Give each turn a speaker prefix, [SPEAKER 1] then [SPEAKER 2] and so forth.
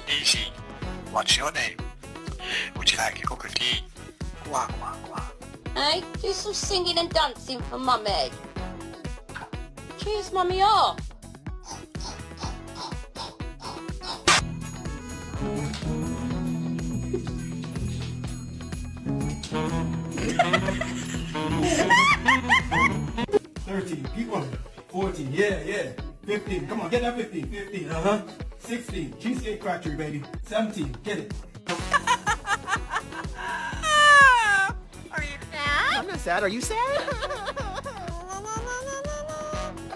[SPEAKER 1] Easy. What's your name? Would you like a cup of tea? Quack, quack, quack.
[SPEAKER 2] Hey, do some singing and dancing for Mummy. Cheers, Mummy, off.
[SPEAKER 3] Keep on. 14, yeah. 15, come on, get that 15. 15, 16, Cheesecake Factory, baby. 17, get it.
[SPEAKER 4] Are you sad? I'm not sad. Are you sad?